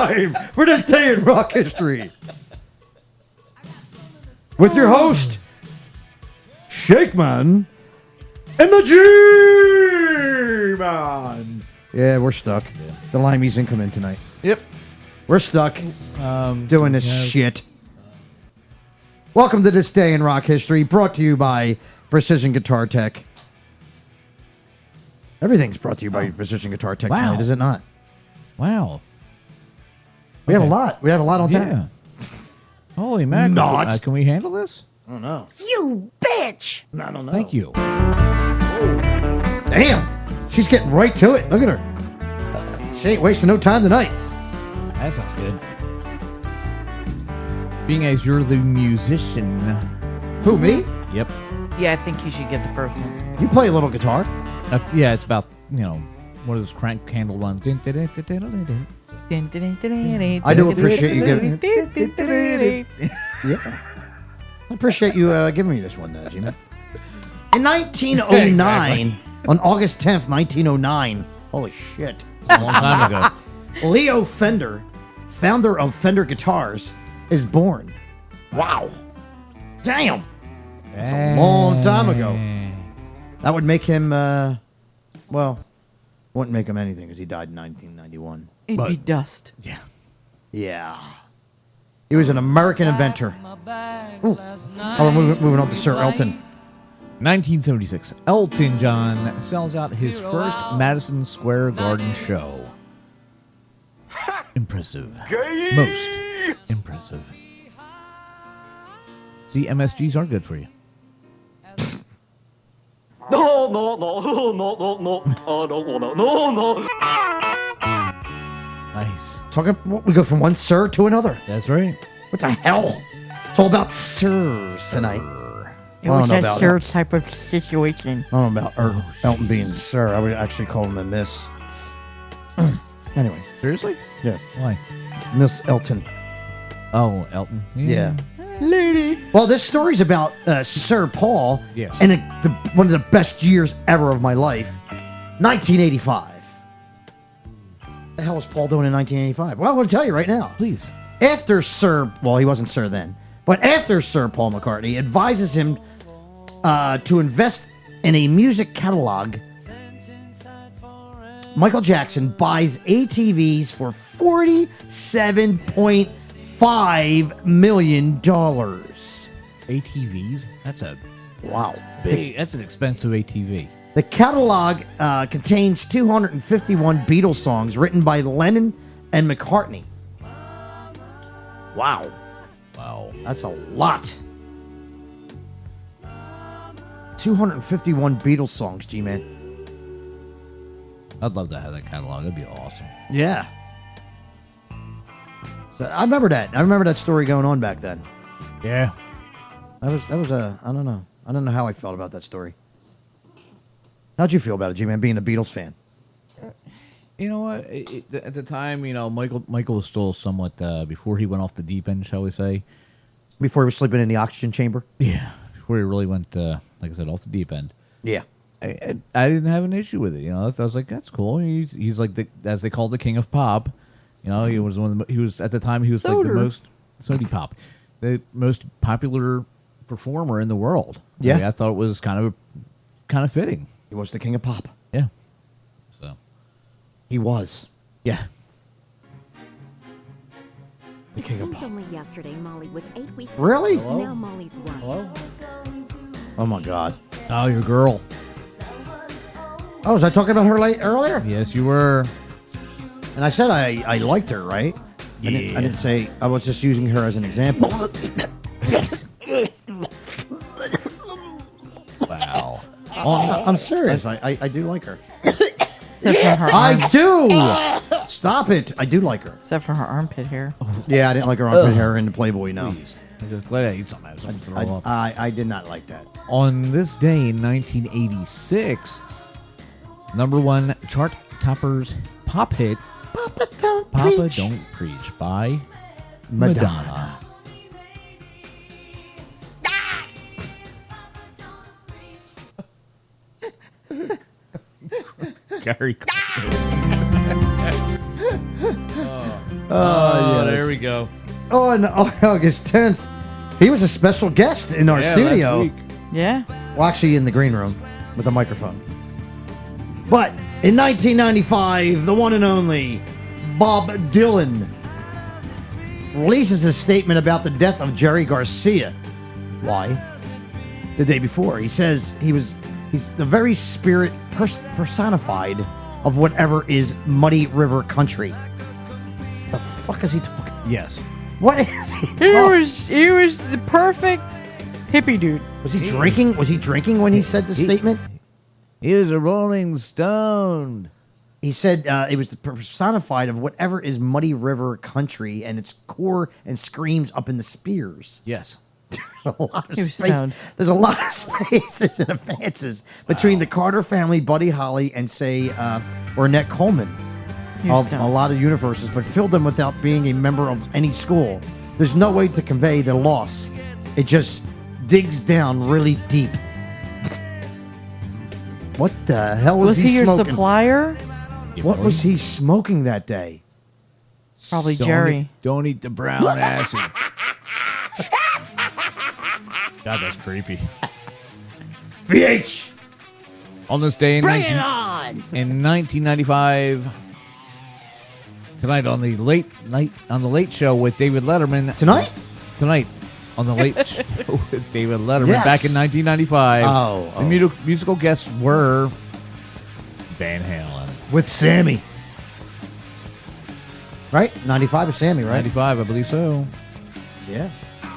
time for this day in rock history. With your host, Shakeman and the G-Man. Yeah, we're stuck. The Limeys didn't come in tonight. Yep. We're stuck doing this shit. Welcome to This Day in Rock History, brought to you by Precision Guitar Tech. Everything's brought to you by Precision Guitar Tech tonight, is it not? Wow. We have a lot. We have a lot on tap. Yeah. Holy man. Not. Can we handle this? I don't know. You bitch! I don't know. Thank you. Damn. She's getting right to it. Look at her. She ain't wasting no time tonight. That sounds good. Being as you're the musician. Who, me? Yep. Yeah, I think you should get the first one. You play a little guitar. Yeah, it's about, one of those crank handle ones. I do appreciate you giving. Yeah. I appreciate you giving me this one, G-Man. In 1909, on August 10th, 1909, holy shit, A long time ago. Leo Fender, founder of Fender Guitars, is born. Wow. Damn. That's a long time ago. That would make him, wouldn't make him anything because he died in 1991. It'd be dust. Yeah. Yeah. He was an American inventor. Ooh. Oh, we're moving on to Sir Elton. 1976, Elton John sells out his first Madison Square Garden show. Impressive. Most impressive. See, MSGs are good for you. No, I don't wanna. No. Nice. We go from one sir to another. That's right. What the hell? It's all about sirs tonight. It was a sir type of situation. I don't know about Elton being sir. I would actually call him a miss. Anyway. Seriously? Yeah. Why? Miss Elton. Oh, Elton. Yeah. Lady. Well, this story's about Sir Paul. Yes. And one of the best years ever of my life. 1985. What the hell was Paul doing in 1985? Well, I'm going to tell you right now. Please. After he wasn't Sir then, but after Sir Paul McCartney advises him to invest in a music catalog, Michael Jackson buys ATVs for $47.5 million. ATVs? That's a wow. That's an expensive ATV. The catalog contains 251 Beatles songs written by Lennon and McCartney. Wow. That's a lot. 251 Beatles songs, G-Man. I'd love to have that catalog. That'd be awesome. Yeah. So I remember that. I remember that story going on back then. Yeah. That was I don't know. I don't know how I felt about that story. How'd you feel about it, G-Man, being a Beatles fan? You know what? At the time, Michael was still somewhat before he went off the deep end, shall we say? Before he was sleeping in the oxygen chamber? Yeah. Before he really went, like I said, off the deep end. Yeah. I didn't have an issue with it. I was like, that's cool. He's like as they called the king of pop. He was at the time he was like the most Sody pop, the most popular performer in the world. Yeah. I thought it was kind of fitting. He was the king of pop. Yeah. So he was. Yeah. The king of pop. Only yesterday, Molly was 8 weeks. Really? Old. Now Molly's 1. Hello? Oh my God. Oh, your girl. Oh, was I talking about her earlier? Yes, you were. And I said I liked her, right? Yeah. I didn't say, I was just using her as an example. Wow. I'm serious. I do like her. Except for her I do! Stop it. I do like her. Except for her armpit hair. Yeah, I didn't like her armpit hair in the Playboy, no. Please. I'm just glad I ate something. I was going to throw up. I did not like that. On this day in 1986, number one chart toppers pop hit Papa Don't Papa Preach. Don't Preach by Madonna. Gary. Oh, yes. there we go. On August 10th, he was a special guest in our studio. Last week. Yeah. Well, actually, in the green room with a microphone. But in 1995, the one and only Bob Dylan releases a statement about the death of Jerry Garcia. Why? The day before, he says he's the very spirit personified of whatever is Muddy River country. The fuck is he talking? Yes. What is he talking? He was the perfect hippie dude. Was he drinking? Was he drinking when he said the statement? He was a Rolling Stone. He said it was the personified of whatever is Muddy River country, and its core and screams up in the spears. Yes. There's a lot of He was space. stoned. There's a lot of spaces and advances between the Carter family, Buddy Holly, and say Ornette Coleman. He was Of a stoned. lot of universes, but filled them without being a member of any school. There's no way to convey the loss. It just digs down really deep. What the hell was Was he your smoking? supplier? What was he smoking that day? Probably Jerry. Don't eat the brown acid. God, that's creepy. VH. On this day in, Bring it on! in 1995, tonight on the late show with David Letterman. Tonight On the late show with David Letterman Yes. back in 1995. Oh, The musical guests were Van Halen. with Sammy. Right? 95 is Sammy, right? 95, I believe so. Yeah.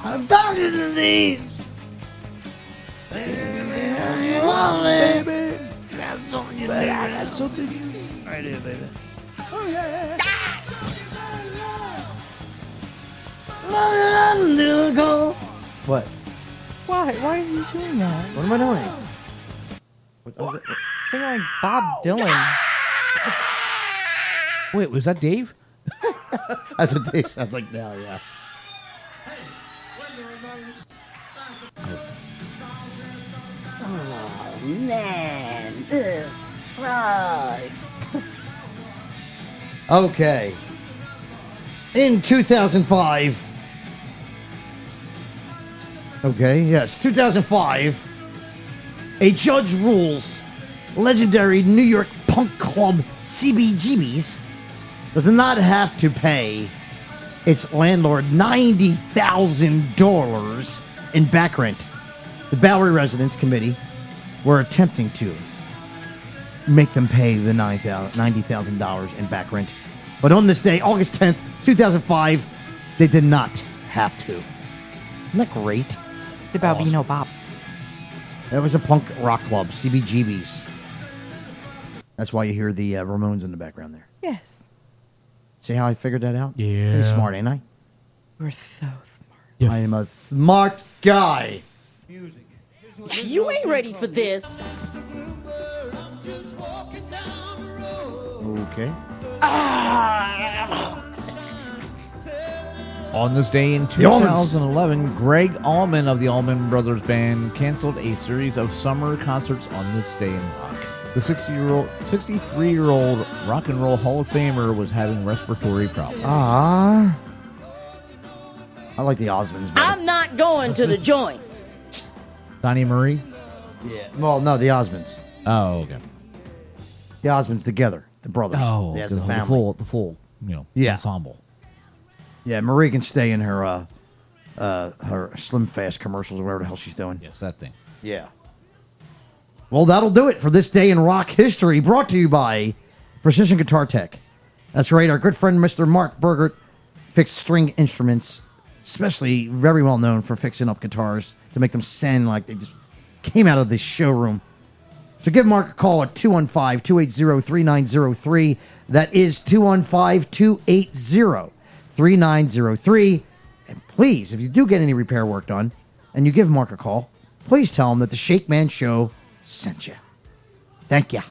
I'm dying disease. What? Why? Why are you doing that? What am I doing? Sing like Bob Dylan. Wait, was that Dave? That's what Dave sounds like now, yeah. Man, this sucks. Okay. In 2005. Okay, yes, 2005. A judge rules legendary New York punk club CBGB's does not have to pay its landlord $90,000 in back rent. The Bowery Residents Committee were attempting to make them pay the $90,000 in back rent. But on this day, August 10th, 2005, they did not have to. Isn't that great? The Balbino Bop. That was a punk rock club, CBGB's. That's why you hear the Ramones in the background there. Yes. See how I figured that out? Yeah. Pretty smart, ain't I? We're so smart. I am a smart guy. You ain't ready for this. Okay. On this day in The Allmans. 2011, Greg Allman of the Allman Brothers Band canceled a series of summer concerts on this day in rock. The 63-year-old rock and roll Hall of Famer was having respiratory problems. I like the Osmonds better. I'm not going to the joint. Donnie Marie? Yeah. Well, no, the Osmonds. Oh, okay. The Osmonds together. The brothers. Oh, Yes, the the family. full, Yeah. ensemble. Yeah, Marie can stay in her Slim Fast commercials or whatever the hell she's doing. Yes, that thing. Yeah. Well, that'll do it for this day in rock history, brought to you by Precision Guitar Tech. That's right, our good friend Mr. Mark Bergert fixed string instruments, especially very well known for fixing up guitars to make them sound like they just came out of the showroom. So give Mark a call at 215-280-3903. That is 215-280-3903. And please, if you do get any repair work done and you give Mark a call, please tell him that the Shakeman Show sent you. Thank you.